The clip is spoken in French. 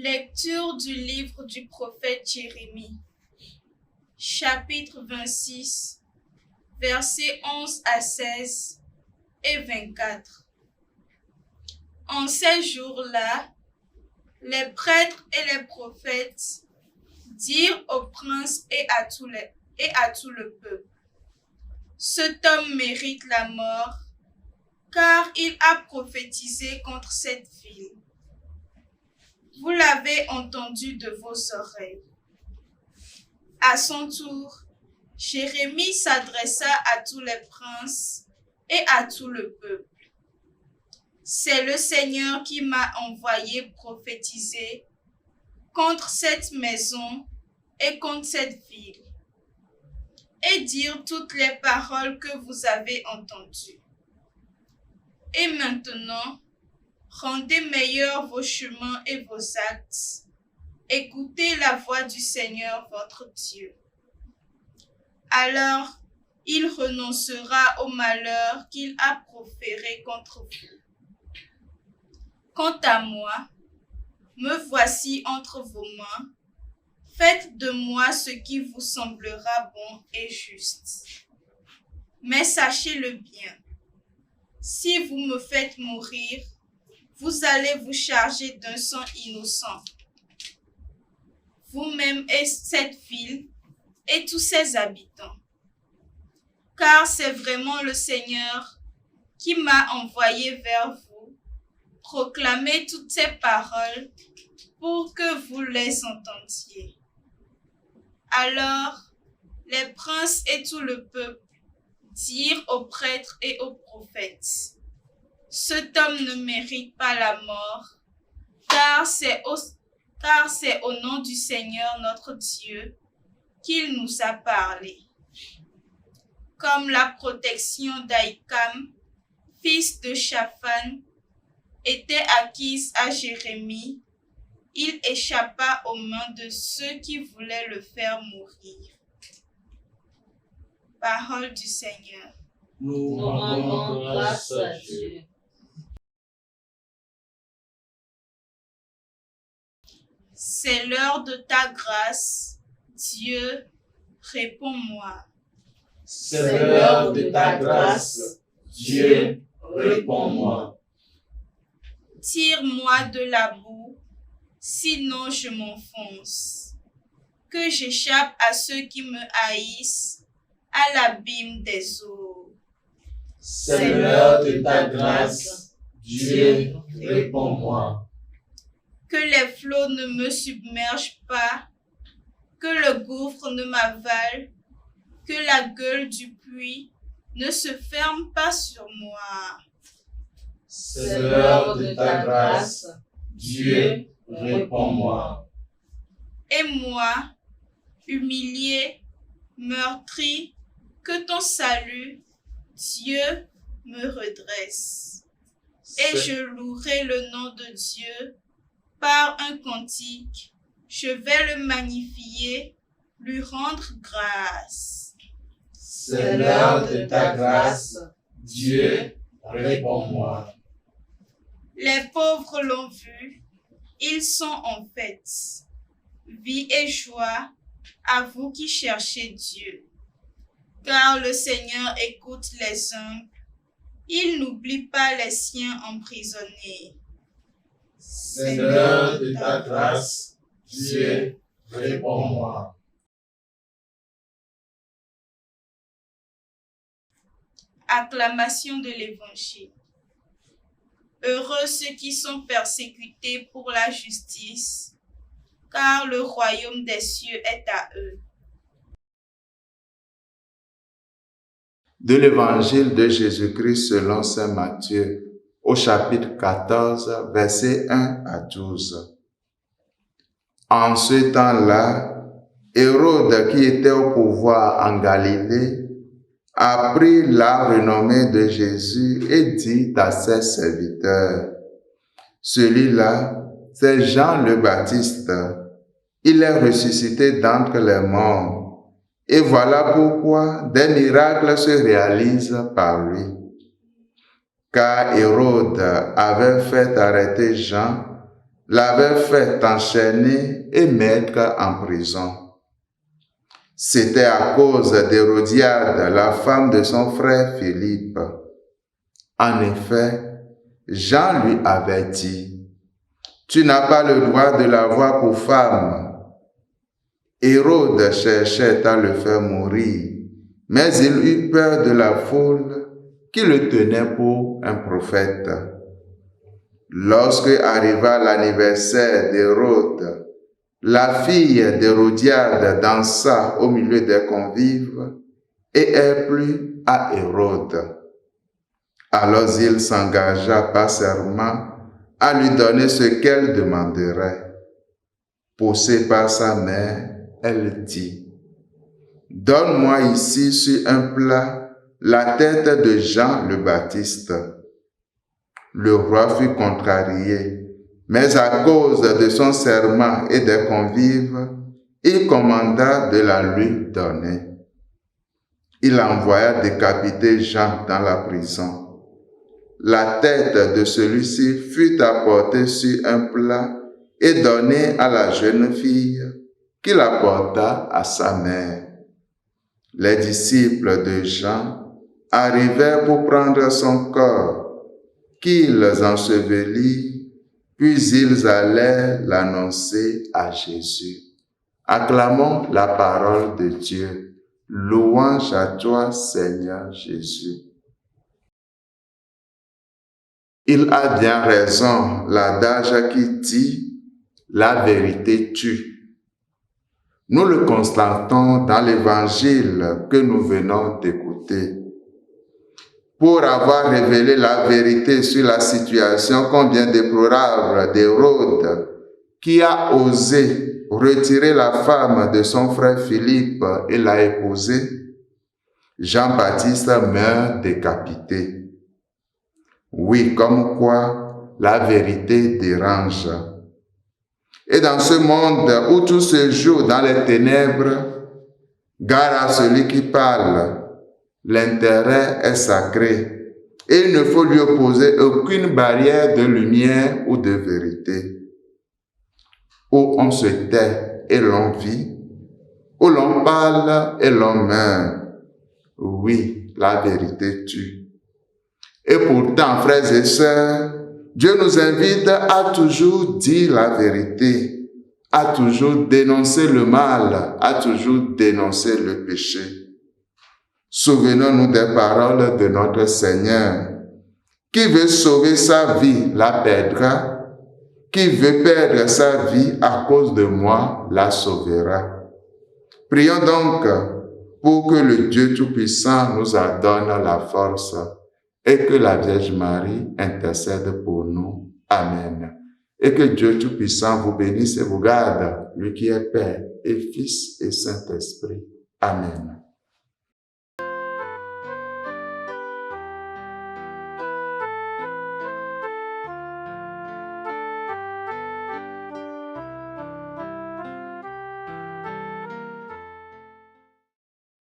Lecture du livre du prophète Jérémie, chapitre 26, versets 11 à 16 et 24. En ces jours-là, les prêtres et les prophètes dirent aux princes et à tout le peuple: cet homme mérite la mort, car il a prophétisé contre cette ville. Vous l'avez entendu de vos oreilles. À son tour, Jérémie s'adressa à tous les princes et à tout le peuple. C'est le Seigneur qui m'a envoyé prophétiser contre cette maison et contre cette ville, et dire toutes les paroles que vous avez entendues. Et maintenant, rendez meilleurs vos chemins et vos actes. Écoutez la voix du Seigneur votre Dieu. Alors, il renoncera au malheur qu'il a proféré contre vous. Quant à moi, me voici entre vos mains. Faites de moi ce qui vous semblera bon et juste. Mais sachez-le bien, si vous me faites mourir, vous allez vous charger d'un sang innocent, vous-même et cette ville et tous ses habitants. Car c'est vraiment le Seigneur qui m'a envoyé vers vous, proclamer toutes ces paroles pour que vous les entendiez. Alors, les princes et tout le peuple dirent aux prêtres et aux prophètes: cet homme ne mérite pas la mort, car c'est au nom du Seigneur notre Dieu qu'il nous a parlé. Comme la protection d'Aïkam, fils de Shaphan, était acquise à Jérémie, il échappa aux mains de ceux qui voulaient le faire mourir. Parole du Seigneur. Nous rendons grâce à Dieu. C'est l'heure de ta grâce, Dieu, réponds-moi. C'est l'heure de ta grâce, Dieu, réponds-moi. Tire-moi de la boue, sinon je m'enfonce. Que j'échappe à ceux qui me haïssent, à l'abîme des eaux. C'est l'heure de ta grâce, Dieu, réponds-moi. Que les flots ne me submergent pas, que le gouffre ne m'avale, que la gueule du puits ne se ferme pas sur moi. C'est l'heure de ta grâce, Dieu, réponds-moi. Et moi, humilié, meurtri, que ton salut, Dieu, me redresse. Et je louerai le nom de Dieu par un cantique. Je vais le magnifier, lui rendre grâce. C'est l'heure de ta grâce, Dieu, réponds-moi. Les pauvres l'ont vu, ils sont en fête. Vie et joie à vous qui cherchez Dieu. Car le Seigneur écoute les humbles, il n'oublie pas les siens emprisonnés. C'est l'heure de ta grâce, Dieu, réponds-moi. Acclamation de l'Évangile. Heureux ceux qui sont persécutés pour la justice, car le royaume des cieux est à eux. De l'Évangile de Jésus-Christ selon saint Matthieu, au chapitre 14, versets 1 à 12. En ce temps-là, Hérode, qui était au pouvoir en Galilée, apprit la renommée de Jésus et dit à ses serviteurs: celui-là, c'est Jean le Baptiste. Il est ressuscité d'entre les morts. Et voilà pourquoi des miracles se réalisent par lui. Car Hérode avait fait arrêter Jean, l'avait fait enchaîner et mettre en prison. C'était à cause d'Hérodiade, la femme de son frère Philippe. En effet, Jean lui avait dit, « Tu n'as pas le droit de l'avoir pour femme. » Hérode cherchait à le faire mourir, mais il eut peur de la foule qui le tenait pour un prophète. Lorsque arriva l'anniversaire d'Hérode, la fille d'Hérodiade dansa au milieu des convives et elle plut à Hérode. Alors il s'engagea par serment à lui donner ce qu'elle demanderait. Poussée par sa mère, elle dit, « Donne-moi ici sur un plat la tête de Jean le Baptiste. » Le roi fut contrarié, mais à cause de son serment et des convives, il commanda de la lui donner. Il envoya décapiter Jean dans la prison. La tête de celui-ci fut apportée sur un plat et donnée à la jeune fille, qui la porta à sa mère. Les disciples de Jean arrivèrent pour prendre son corps, qu'ils ensevelirent, puis ils allèrent l'annoncer à Jésus. Acclamons la parole de Dieu. Louange à toi, Seigneur Jésus. Il a bien raison, l'adage qui dit « la vérité tue ». Nous le constatons dans l'évangile que nous venons d'écouter. Pour avoir révélé la vérité sur la situation combien déplorable d'Hérode, qui a osé retirer la femme de son frère Philippe et l'a épousée, Jean-Baptiste meurt décapité. Oui, comme quoi la vérité dérange. Et dans ce monde où tout se joue dans les ténèbres, gare à celui qui parle. L'intérêt est sacré et il ne faut lui opposer aucune barrière de lumière ou de vérité. Où on se tait et l'on vit, où l'on parle et l'on meurt. Oui, la vérité tue. Et pourtant, frères et sœurs, Dieu nous invite à toujours dire la vérité, à toujours dénoncer le mal, à toujours dénoncer le péché. Souvenons-nous des paroles de notre Seigneur. Qui veut sauver sa vie la perdra. Qui veut perdre sa vie à cause de moi la sauvera. Prions donc pour que le Dieu Tout-Puissant nous en donne la force et que la Vierge Marie intercède pour nous. Amen. Et que Dieu Tout-Puissant vous bénisse et vous garde, lui qui est Père et Fils et Saint-Esprit. Amen.